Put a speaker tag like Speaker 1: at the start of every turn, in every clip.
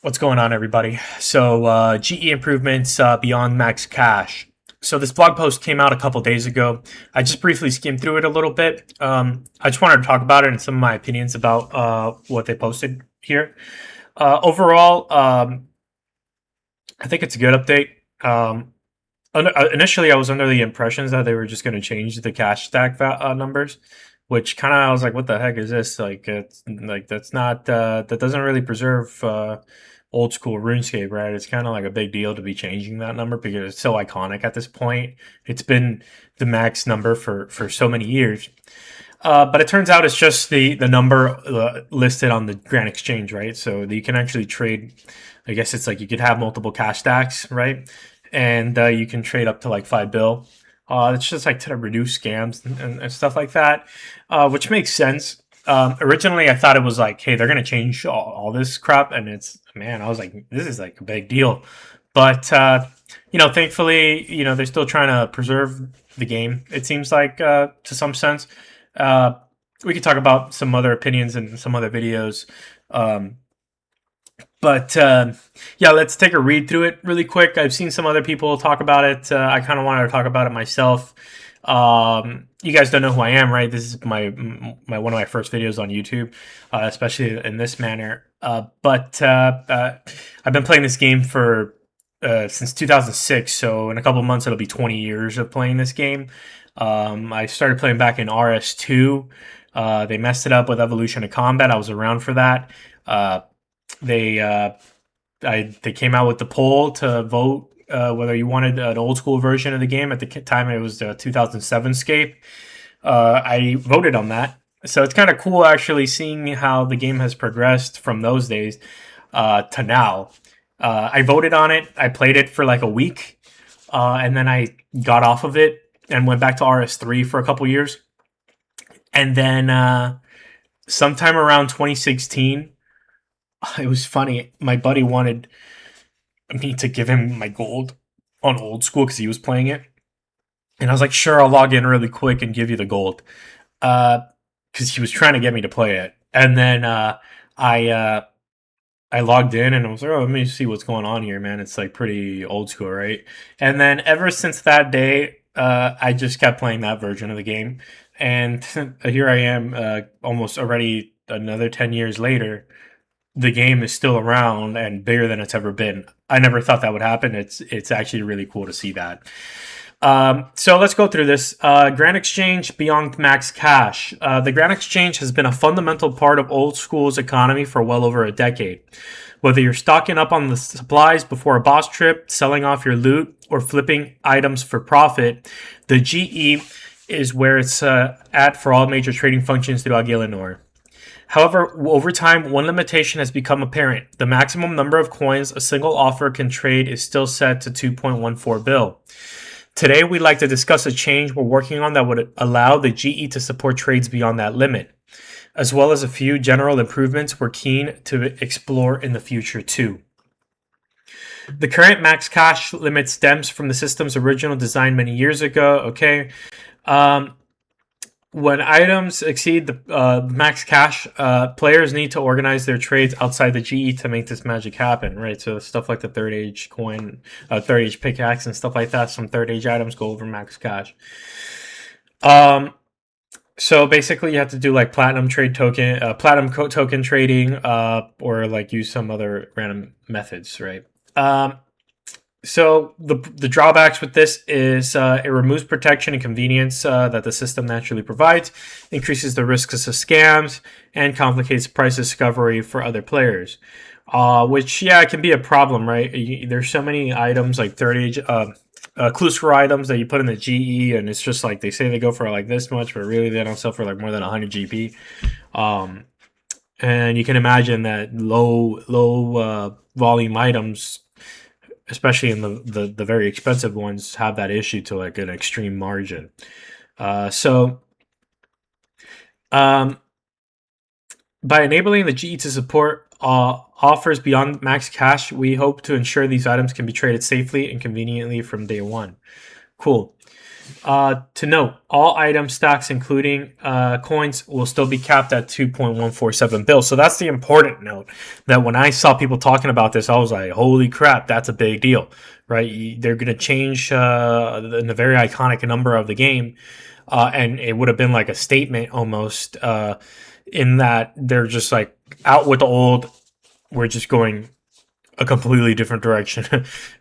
Speaker 1: What's going on, everybody? So, GE improvements beyond max cash. So, this blog post came out a couple days ago. I just briefly skimmed through it a little bit. I just wanted to talk about it and some of my opinions about what they posted here. Overall, I think it's a good update. Initially, I was under the impressions that they were just going to change the cash stack numbers, which kind of I was like, "What the heck is this?" Like, it's like that's not that doesn't really preserve old school RuneScape, right? It's kind of like a big deal to be changing that number because it's so iconic at this point. It's been the max number for so many years. But it turns out it's just the number listed on the Grand Exchange, right? So you can actually trade. I guess it's like you could have multiple cash stacks, right? And you can trade up to like 5 bill. It's just like to reduce scams and stuff like that, which makes sense. Originally, I thought it was like, hey, they're gonna change all this crap, and it's man, I was like, this is like a big deal. But thankfully, they're still trying to preserve the game. It seems like to some sense. Uh, we could talk about some other opinions and some other videos. Um, but yeah, let's take a read through it really quick. I've seen some other people talk about it. I kind of wanted to talk about it myself. You guys don't know who I am, right? This is my one of my first videos on YouTube, especially in this manner. But I've been playing this game for since 2006, so in a couple of months it'll be 20 years of playing this game. I started playing back in RS2. They messed it up with Evolution of Combat. I was around for that. Uh, they they came out with the poll to vote whether you wanted an old school version of the game. At the time, it was the 2007 Scape. I voted on that, so it's kind of cool actually seeing how the game has progressed from those days to now. I voted on it. I played it for like a week, and then I got off of it and went back to RS3 for a couple years, and then sometime around 2016. It was funny. My buddy wanted me to give him my gold on old school because he was playing it, and I was like, "Sure, I'll log in really quick and give you the gold," because he was trying to get me to play it. And then I uh, I logged in and I was like, "Oh, let me see what's going on here, man." It's like pretty old school, right? And then ever since that day, I just kept playing that version of the game, and here I am, almost already another 10 years later. The game is still around and bigger than it's ever been. I never thought that would happen. It's actually really cool to see that. So let's go through this. Grand Exchange beyond max cash. The Grand Exchange has been a fundamental part of old school's economy for well over a decade. Whether you're stocking up on the supplies before a boss trip, selling off your loot, or flipping items for profit, the GE is where it's at for all major trading functions throughout Gielinor. However, over time, one limitation has become apparent. The maximum number of coins a single offer can trade is still set to 2.14 bill. Today, we'd like to discuss a change we're working on that would allow the GE to support trades beyond that limit, as well as a few general improvements we're keen to explore in the future too. The current max cash limit stems from the system's original design many years ago. Okay. When items exceed the max cash, players need to organize their trades outside the GE to make this magic happen, right? So stuff like the third age coin, third age pickaxe, and stuff like that. Some third age items go over max cash. So basically, you have to do like platinum token trading, or like use some other random methods, right? So the drawbacks with this is it removes protection and convenience that the system naturally provides, increases the risks of scams, and complicates price discovery for other players. Which yeah, it can be a problem, right? There's so many items like third age, clue score items that you put in the GE, and it's just like they say they go for like this much, but really they don't sell for like more than 100 GP. And you can imagine that low volume items, especially in the very expensive ones, have that issue to like an extreme margin. So by enabling the GE to support offers beyond max cash, we hope to ensure these items can be traded safely and conveniently from day one. Cool. To note, all item stocks, including coins, will still be capped at 2.147 bills. So that's the important note. That when I saw people talking about this, I was like, "Holy crap, that's a big deal!" Right? They're going to change the very iconic number of the game, and it would have been like a statement almost, in that they're just like out with the old. We're just going a completely different direction,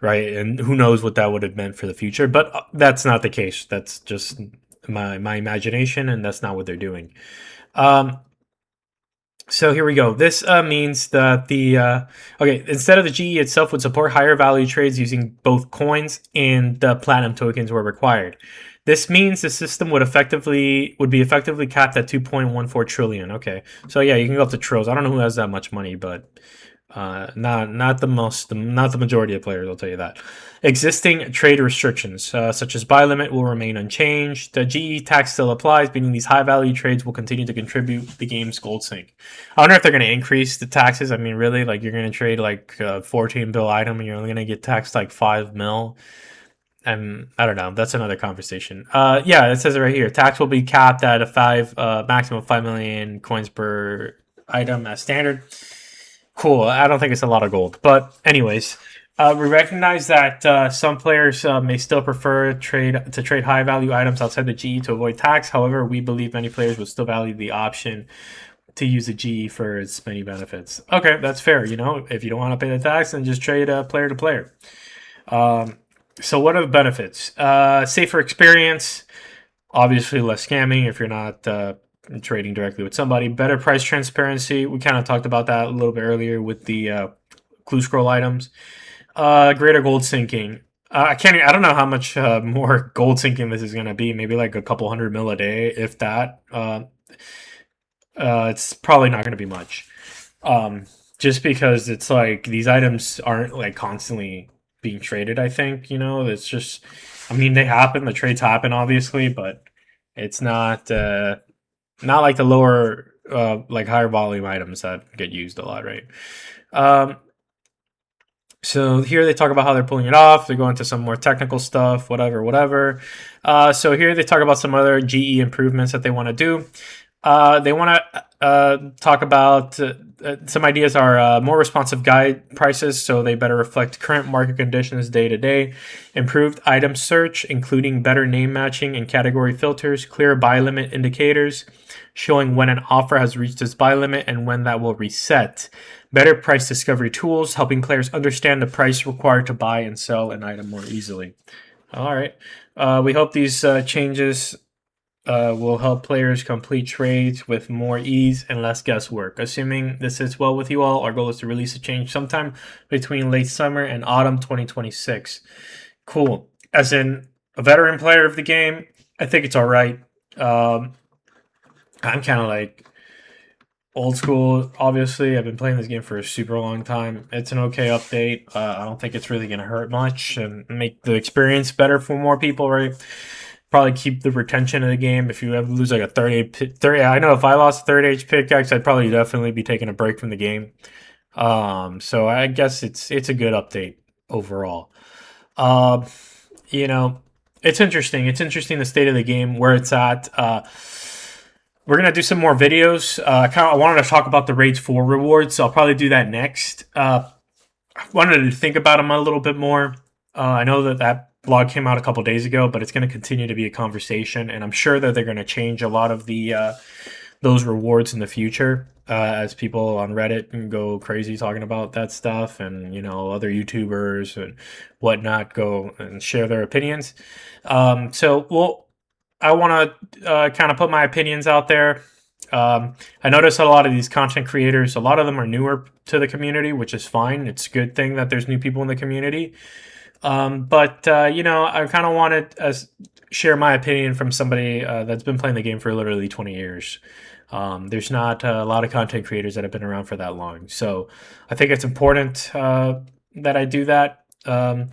Speaker 1: right? And who knows what that would have meant for the future? But that's not the case. That's just my imagination, and that's not what they're doing. Um, so here we go. This means that okay, instead of the GE itself would support higher value trades using both coins and the platinum tokens where required. This means the system would be effectively capped at 2.14 trillion. Okay, so yeah, you can go up to trills. I don't know who has that much money, but not the majority of players. I'll tell you that. Existing trade restrictions, such as buy limit, will remain unchanged. The GE tax still applies, meaning these high value trades will continue to contribute the game's gold sink. I wonder if they're going to increase the taxes. I mean, really, like you're going to trade like a 14 bill item and you're only going to get taxed like 5 mil. And I don't know. That's another conversation. Yeah, it says it right here. Tax will be capped at a maximum of 5 million coins per item as standard. Cool. I don't think it's a lot of gold, but anyways, we recognize that some players may still prefer to trade high value items outside the GE to avoid tax. However, we believe many players would still value the option to use the GE for its many benefits. Okay, that's fair. You know, if you don't want to pay the tax, then just trade player to player. So what are the benefits? Safer experience. Obviously, less scamming if you're not trading directly with somebody. Better price transparency. We kind of talked about that a little bit earlier with the clue scroll items. Greater gold sinking. I don't know how much more gold sinking this is going to be. Maybe like a couple 100 mil a day, if that. It's probably not going to be much. Just because it's like these items aren't like constantly being traded. I think it's just. I mean, they happen. The trades happen, obviously, but it's not like the lower, like higher volume items that get used a lot, right? Um, so here they talk about how they're pulling it off. They go into some more technical stuff, whatever. So here they talk about some other GE improvements that they want to do. They want to talk about some ideas are more responsive guide prices, so they better reflect current market conditions day to day. Improved item search, including better name matching and category filters. Clear buy limit indicators, showing when an offer has reached its buy limit and when that will reset. Better price discovery tools, helping players understand the price required to buy and sell an item more easily. All right. We hope these changes will help players complete trades with more ease and less guesswork. Assuming this sits well with you all, our goal is to release a change sometime between late summer and autumn 2026. Cool. As in a veteran player of the game, I think it's all right. I'm kind of like old school. Obviously, I've been playing this game for a super long time. It's an okay update. I don't think it's really going to hurt much and make the experience better for more people, right? Probably keep the retention of the game. If you ever lose like a 30, I know if I lost a 30 pickaxe, I'd probably definitely be taking a break from the game. So I guess it's a good update overall. Um, you know, it's interesting. It's interesting the state of the game where it's at. We're gonna do some more videos. I wanted to talk about the Raids 4 rewards, so I'll probably do that next. I wanted to think about them a little bit more. I know that blog came out a couple days ago, but it's going to continue to be a conversation, and I'm sure that they're going to change a lot of the those rewards in the future as people on Reddit can go crazy talking about that stuff, and other YouTubers and whatnot go and share their opinions. I want to kind of put my opinions out there. I notice a lot of these content creators, a lot of them are newer to the community, which is fine. It's a good thing that there's new people in the community. But I kind of wanted to share my opinion from somebody that's been playing the game for literally 20 years. There's not a lot of content creators that have been around for that long. So I think it's important that I do that. Yeah,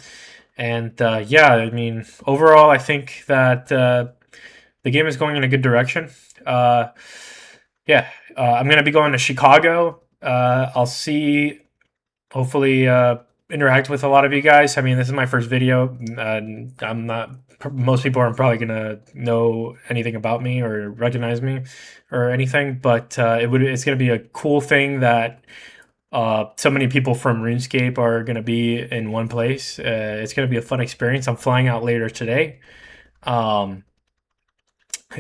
Speaker 1: I mean, overall, I think that the game is going in a good direction. I'm going to be going to Chicago. I'll see, hopefully, interact with a lot of you guys. I mean, this is my first video. I'm not. Most people aren't probably gonna know anything about me or recognize me or anything. But it's gonna be a cool thing that so many people from RuneScape are gonna be in one place. It's gonna be a fun experience. I'm flying out later today. Um,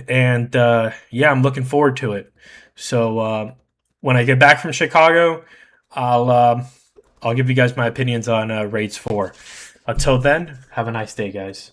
Speaker 1: and yeah, I'm looking forward to it. So when I get back from Chicago, I'll um, I'll give you guys my opinions on Raids 4. Until then, have a nice day, guys.